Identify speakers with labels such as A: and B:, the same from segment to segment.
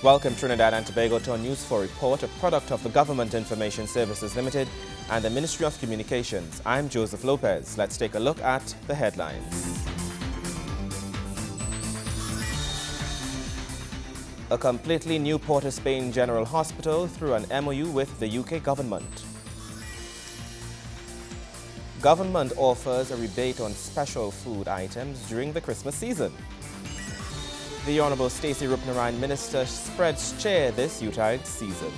A: Welcome Trinidad and Tobago to our News 4 report, a product of the Government Information Services Limited and the Ministry of Communications. I'm Joseph Lopez. Let's take a look at the headlines. A completely new Port of Spain General Hospital through an MOU with the UK government. Government offers a rebate on special food items during the Christmas season. The Honourable Stacey Rupnaraine Minister spreads cheer this Yuletide season.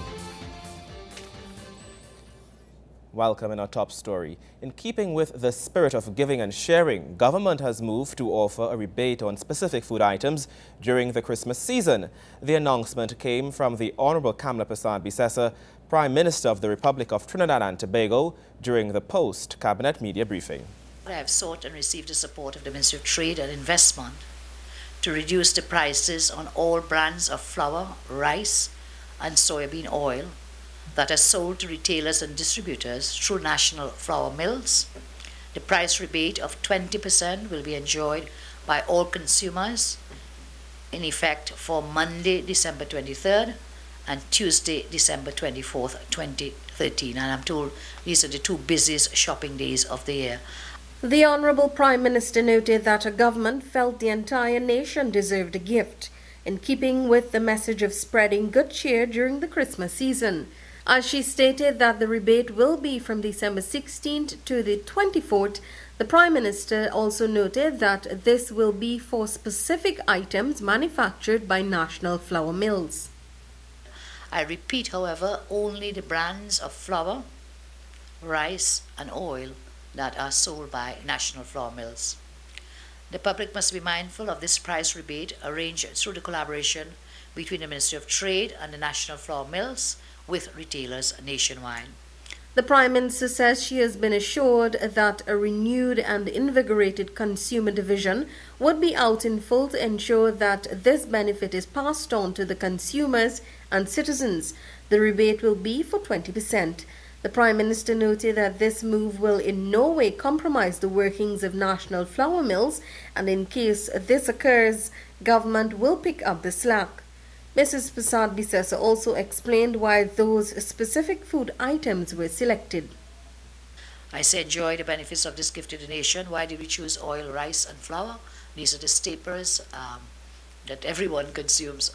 A: Welcome in our top story. In keeping with the spirit of giving and sharing, government has moved to offer a rebate on specific food items during the Christmas season. The announcement came from the Honourable Kamla Persad-Bissessar, Prime Minister of the Republic of Trinidad and Tobago, during the post-Cabinet media briefing.
B: I have sought and received the support of the Ministry of Trade and Investment to reduce the prices on all brands of flour, rice and soybean oil that are sold to retailers and distributors through national flour mills. The price rebate of 20% will be enjoyed by all consumers in effect for Monday, December 23rd and Tuesday, December 24th, 2013. And I'm told these are the two busiest shopping days of the year.
C: The Honourable Prime Minister noted that her government felt the entire nation deserved a gift, in keeping with the message of spreading good cheer during the Christmas season. As she stated that the rebate will be from December 16th to the 24th, the Prime Minister also noted that this will be for specific items manufactured by national flour mills.
B: I repeat, however, only the brands of flour, rice and oil that are sold by national flour mills. The public must be mindful of this price rebate arranged through the collaboration between the Ministry of Trade and the national flour mills with retailers nationwide.
C: The Prime Minister says she has been assured that a renewed and invigorated Consumer Division would be out in full to ensure that this benefit is passed on to the consumers and citizens. The rebate will be for 20%. The Prime Minister noted that this move will in no way compromise the workings of national flour mills, and in case this occurs, government will pick up the slack. Mrs. Persad-Bissessar also explained why those specific food items were selected.
B: I say enjoy the benefits of this gift to the nation. Why did we choose oil, rice and flour? These are the staples that everyone consumes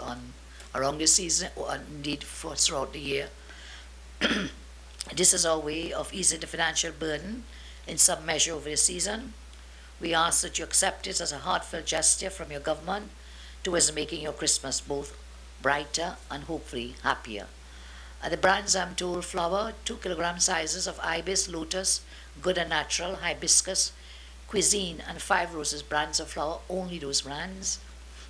B: around the season or indeed throughout the year. This is our way of easing the financial burden in some measure over the season. We ask that you accept this as a heartfelt gesture from your government towards making your Christmas both brighter and hopefully happier. The brands, I'm told, flour, 2 kilogram sizes of Ibis, Lotus, Good and Natural, Hibiscus, Cuisine and 5 Roses brands of flour, only those brands.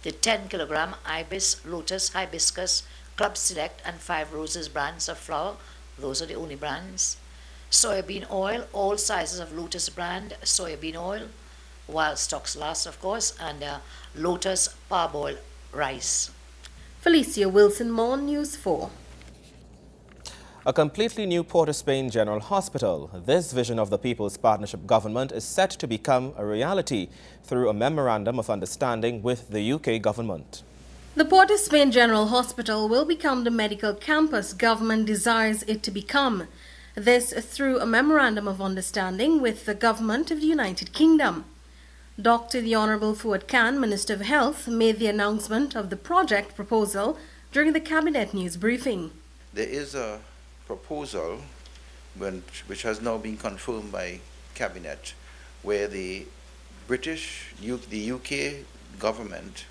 B: The 10 kilogram Ibis, Lotus, Hibiscus, Club Select and 5 Roses brands of flour, those are the only brands. Soybean oil, all sizes of Lotus brand soybean oil, while stocks last of course, and Lotus parboiled rice.
C: Felicia Wilson-Mon, News 4.
A: A completely new Port of Spain General Hospital. This vision of the People's Partnership Government is set to become a reality through a memorandum of understanding with the UK government.
C: The Port of Spain General Hospital will become the medical campus government desires it to become. This through a memorandum of understanding with the government of the United Kingdom. Dr. The Honourable Fuad Khan, Minister of Health, made the announcement of the project proposal during the Cabinet news briefing.
D: There is a proposal which has now been confirmed by Cabinet, where the UK government,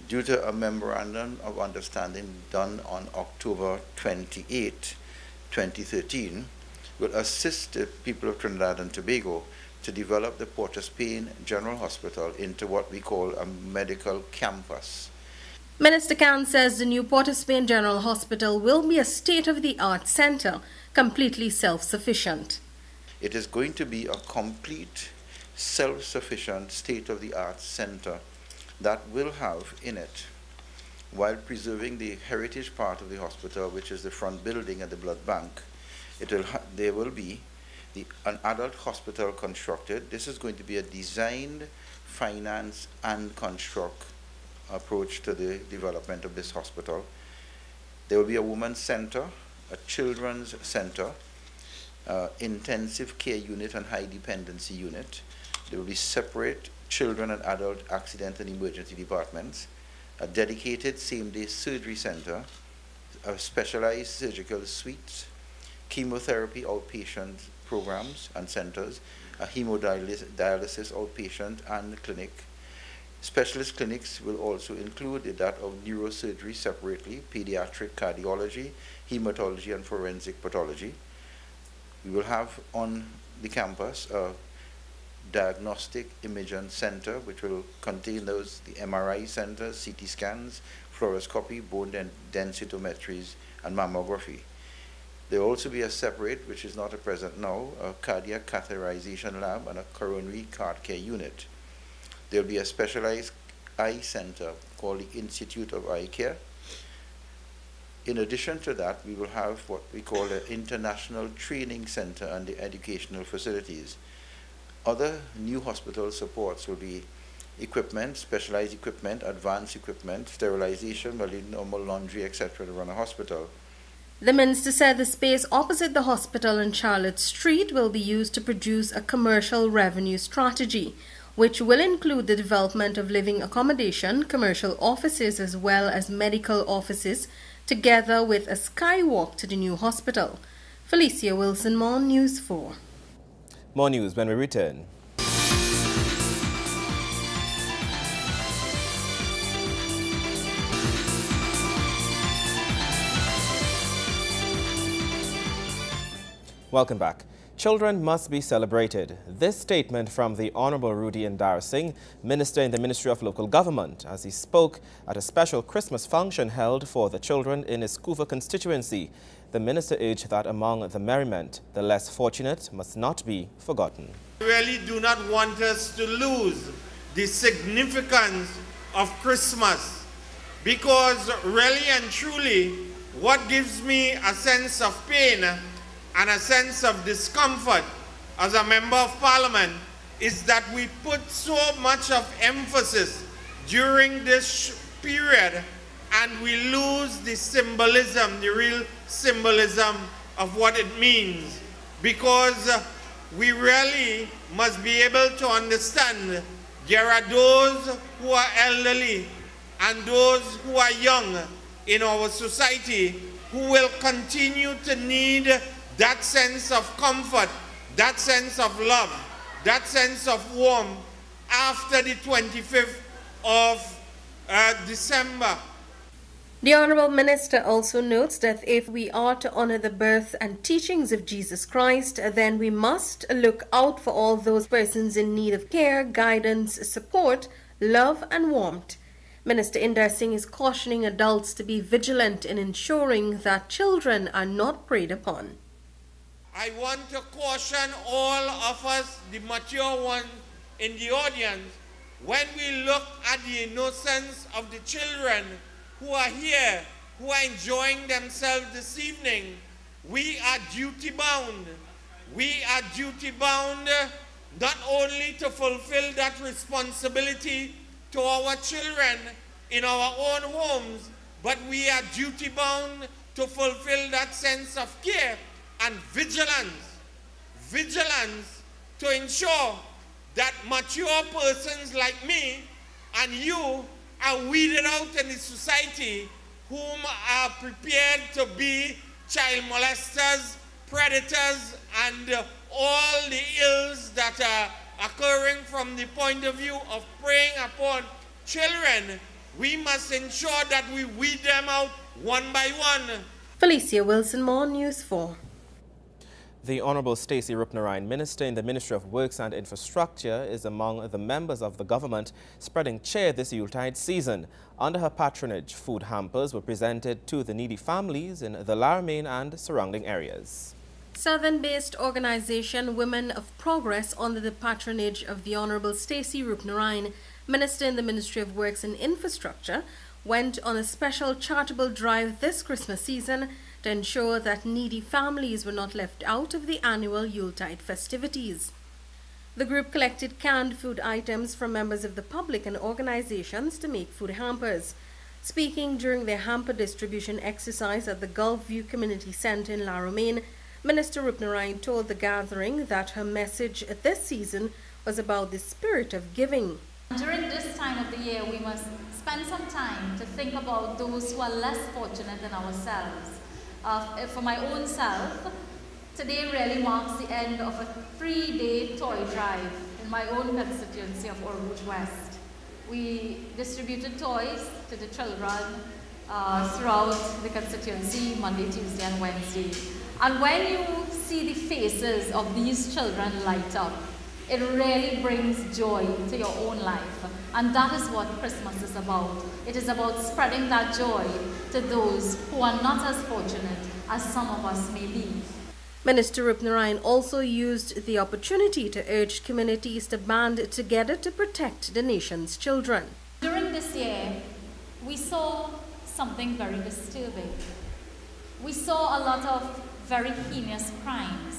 D: due to a memorandum of understanding done on October 28, 2013, will assist the people of Trinidad and Tobago to develop the Port of Spain General Hospital into what we call a medical campus.
C: Minister Khan says the new Port of Spain General Hospital will be a state-of-the-art centre, completely self-sufficient.
D: It is going to be a complete, self-sufficient, state-of-the-art centre that will have in it, while preserving the heritage part of the hospital, which is the front building and the blood bank, there will be an adult hospital constructed. This is going to be a designed, finance and construct approach to the development of this hospital. There will be a women's center, a children's center, intensive care unit and high dependency unit. There will be separate children and adult accident and emergency departments, a dedicated same-day surgery center, a specialized surgical suite, chemotherapy outpatient programs and centers, a hemodialysis outpatient and clinic. Specialist clinics will also include that of neurosurgery separately, pediatric cardiology, hematology, and forensic pathology. We will have on the campus a diagnostic imaging center, which will contain the MRI centers, CT scans, fluoroscopy, bone densitometries, and mammography. There will also be a separate, which is not at present now, a cardiac catheterization lab and a coronary card care unit. There will be a specialized eye center called the Institute of Eye Care. In addition to that, we will have what we call an international training center and the educational facilities. Other new hospital supports will be equipment, specialized equipment, advanced equipment, sterilization, normal laundry, etc. to run a hospital.
C: The minister said the space opposite the hospital on Charlotte Street will be used to produce a commercial revenue strategy, which will include the development of living accommodation, commercial offices, as well as medical offices, together with a skywalk to the new hospital. Felicia Wilson, More News 4.
A: More news when we return. Welcome back. Children must be celebrated. This statement from the Honorable Rudy Indar Singh, Minister in the Ministry of Local Government, as he spoke at a special Christmas function held for the children in his Kufa constituency. The minister urged that among the merriment, the less fortunate must not be forgotten.
E: I really do not want us to lose the significance of Christmas, because really and truly, what gives me a sense of pain and a sense of discomfort as a member of parliament is that we put so much of emphasis during this period and we lose the symbolism, the real symbolism of what it means, because we really must be able to understand there are those who are elderly and those who are young in our society who will continue to need that sense of comfort, that sense of love, that sense of warmth after the 25th of December.
C: The Honourable Minister also notes that if we are to honour the birth and teachings of Jesus Christ, then we must look out for all those persons in need of care, guidance, support, love and warmth. Minister Indar Singh is cautioning adults to be vigilant in ensuring that children are not preyed upon.
E: I want to caution all of us, the mature ones in the audience, when we look at the innocence of the children who are here, who are enjoying themselves this evening, we are duty bound. We are duty bound not only to fulfill that responsibility to our children in our own homes, but we are duty bound to fulfill that sense of care and vigilance to ensure that mature persons like me and you are weeded out in the society whom are prepared to be child molesters, predators, and all the ills that are occurring from the point of view of preying upon children. We must ensure that we weed them out one by one.
C: Felicia Wilson, More News 4.
A: The Honourable Stacey Rupnarine, Minister in the Ministry of Works and Infrastructure, is among the members of the government spreading cheer this Yuletide season. Under her patronage, food hampers were presented to the needy families in the Laramine and surrounding areas.
C: Southern-based organisation Women of Progress, under the patronage of the Honourable Stacey Rupnarine, Minister in the Ministry of Works and Infrastructure, went on a special charitable drive this Christmas season to ensure that needy families were not left out of the annual Yuletide festivities. The group collected canned food items from members of the public and organizations to make food hampers. Speaking during their hamper distribution exercise at the Gulfview Community Center in La Romaine, Minister Rupnarine told the gathering that her message this season was about the spirit of giving.
F: During this time of the year, we must spend some time to think about those who are less fortunate than ourselves. For my own self, today really marks the end of a 3-day toy drive in my own constituency of Ormond West. We distributed toys to the children throughout the constituency, Monday, Tuesday, and Wednesday. And when you see the faces of these children light up, it really brings joy to your own life. And that is what Christmas is about. It is about spreading that joy to those who are not as fortunate as some of us may be.
C: Minister Rupnarine also used the opportunity to urge communities to band together to protect the nation's children.
F: During this year, we saw something very disturbing. We saw a lot of very heinous crimes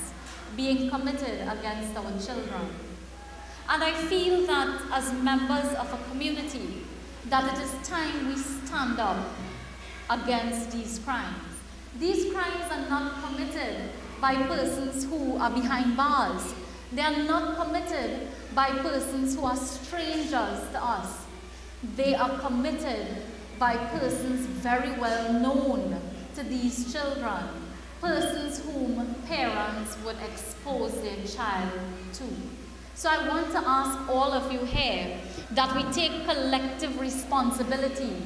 F: being committed against our children. And I feel that as members of a community, that it is time we stand up against these crimes. These crimes are not committed by persons who are behind bars. They are not committed by persons who are strangers to us. They are committed by persons very well known to these children, persons whom parents would expose their child to. So I want to ask all of you here that we take collective responsibility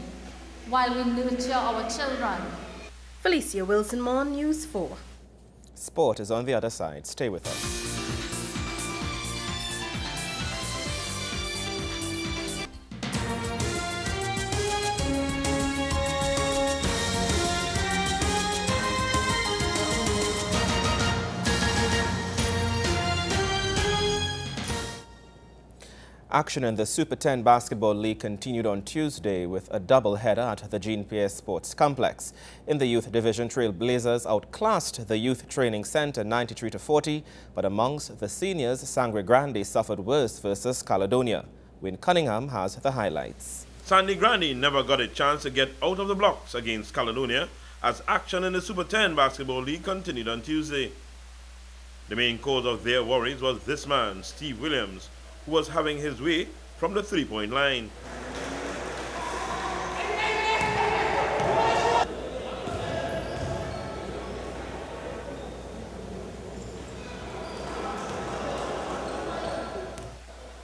F: while we nurture our children.
C: Felicia Wilson-Mon, News 4.
A: Sport is on the other side. Stay with us. Action in the Super 10 Basketball League continued on Tuesday with a double-header at the Jean Pierre Sports Complex. In the youth division, Trailblazers outclassed the Youth Training Center 93-40, but amongst the seniors, Sangre Grande suffered worse versus Caledonia. Wayne Cunningham has the highlights.
G: Sangre Grande never got a chance to get out of the blocks against Caledonia as action in the Super 10 Basketball League continued on Tuesday. The main cause of their worries was this man, Steve Williams, who was having his way from the three-point line.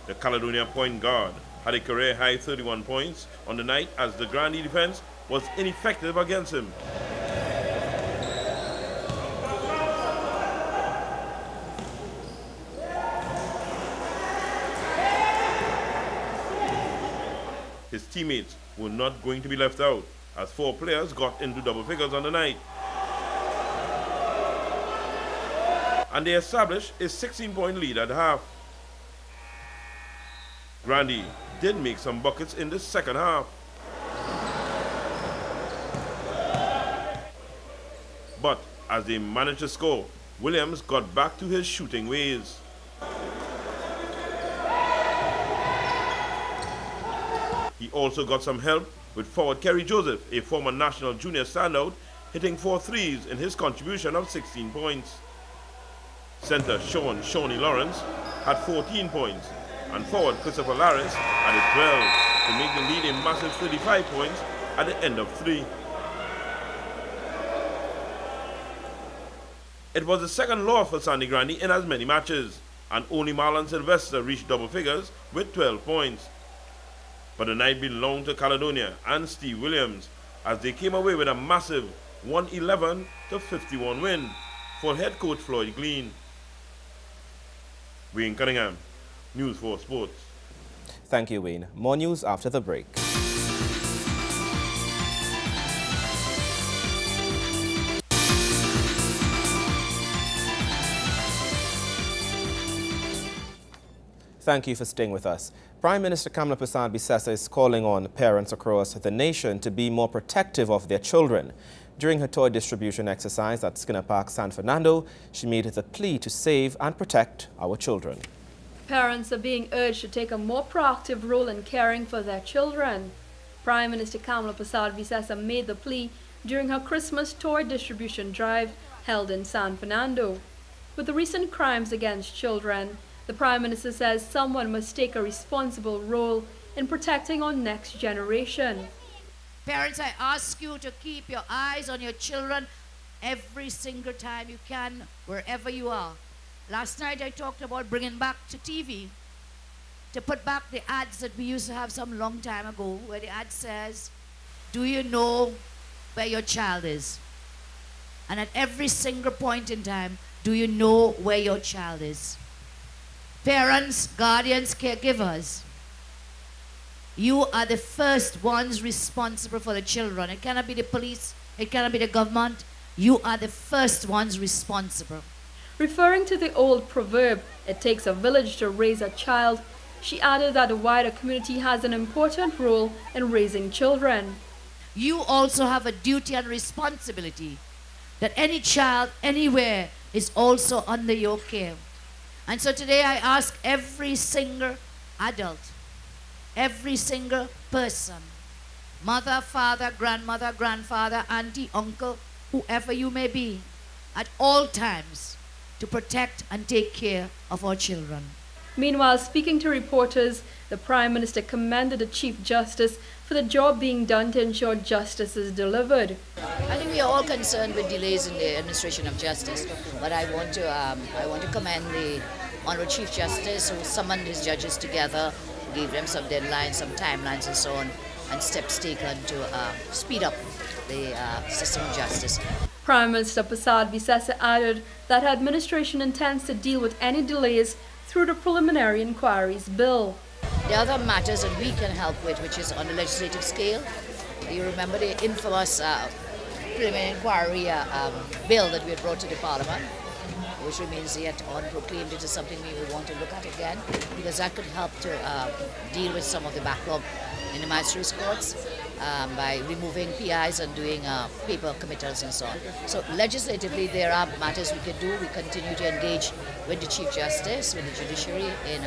G: The Caledonia point guard had a career-high 31 points on the night as the Grande defense was ineffective against him. His teammates were not going to be left out, as 4 players got into double figures on the night. And they established a 16-point lead at half. Grande did make some buckets in the second half. But as they managed to score, Williams got back to his shooting ways. He also got some help with forward Kerry Joseph, a former national junior standout, hitting 4 threes in his contribution of 16 points. Center Shawnee Lawrence had 14 points, and forward Christopher Laris added 12 to make the lead a massive 35 points at the end of 3. It was the second loss for Sangre Grande in as many matches, and only Marlon Sylvester reached double figures with 12 points. But the night belonged to Caledonia and Steve Williams as they came away with a massive 111-51 win for head coach Floyd Glean. Wayne Cunningham, News 4 Sports.
A: Thank you, Wayne. More news after the break. Thank you for staying with us. Prime Minister Kamla Persad-Bissessar is calling on parents across the nation to be more protective of their children. During her toy distribution exercise at Skinner Park, San Fernando, she made the plea to save and protect our children.
H: Parents are being urged to take a more proactive role in caring for their children. Prime Minister Kamla Persad-Visesa made the plea during her Christmas toy distribution drive held in San Fernando. With the recent crimes against children, the Prime Minister says someone must take a responsible role in protecting our next generation.
B: Parents, I ask you to keep your eyes on your children every single time you can, wherever you are. Last night I talked about bringing back to TV, to put back the ads that we used to have some long time ago, where the ad says, do you know where your child is? And at every single point in time, do you know where your child is? Parents, guardians, caregivers, you are the first ones responsible for the children. It cannot be the police, it cannot be the government. You are the first ones responsible.
H: Referring to the old proverb, it takes a village to raise a child, she added that the wider community has an important role in raising children.
B: You also have a duty and responsibility that any child anywhere is also under your care. And so today I ask every single adult, every single person, mother, father, grandmother, grandfather, auntie, uncle, whoever you may be, at all times to protect and take care of our children.
H: Meanwhile, speaking to reporters, the Prime Minister commended the Chief Justice for the job being done to ensure justice is delivered.
B: I think we are all concerned with delays in the administration of justice, but I want to commend the Honourable Chief Justice who summoned his judges together, gave them some deadlines, some timelines and so on, and steps taken to speed up the system of justice.
H: Prime Minister Persad-Visesa added that her administration intends to deal with any delays through the preliminary inquiries bill.
B: The other matters that we can help with, which is on the legislative scale, you remember the infamous preliminary inquiry bill that we had brought to the Parliament, which remains yet unproclaimed. It is something we will want to look at again, because that could help to deal with some of the backlog in the magistrates' courts by removing PIs and doing paper committals and so on. So legislatively, there are matters we can do. We continue to engage with the Chief Justice, with the judiciary in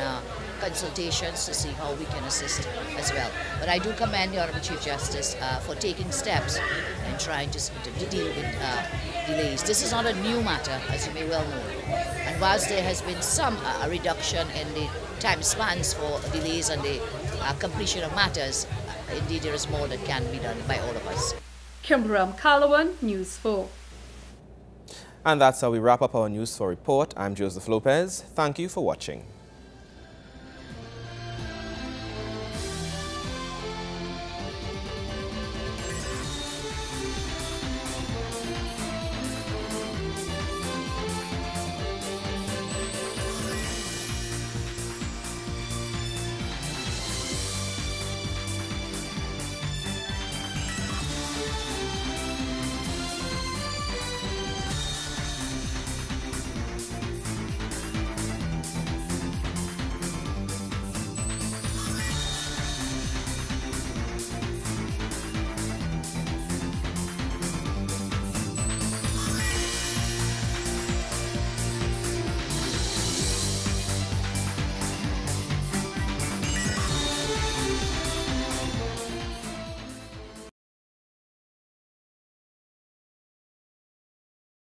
B: consultations to see how we can assist as well. But I do commend the Honourable Chief Justice for taking steps and trying to deal with delays. This is not a new matter, as you may well know. And whilst there has been some reduction in the time spans for delays and the completion of matters, indeed there is more that can be done by all of us.
H: Kimberly Calawan, News 4.
A: And that's how we wrap up our News 4 report. I'm Joseph Lopez. Thank you for watching.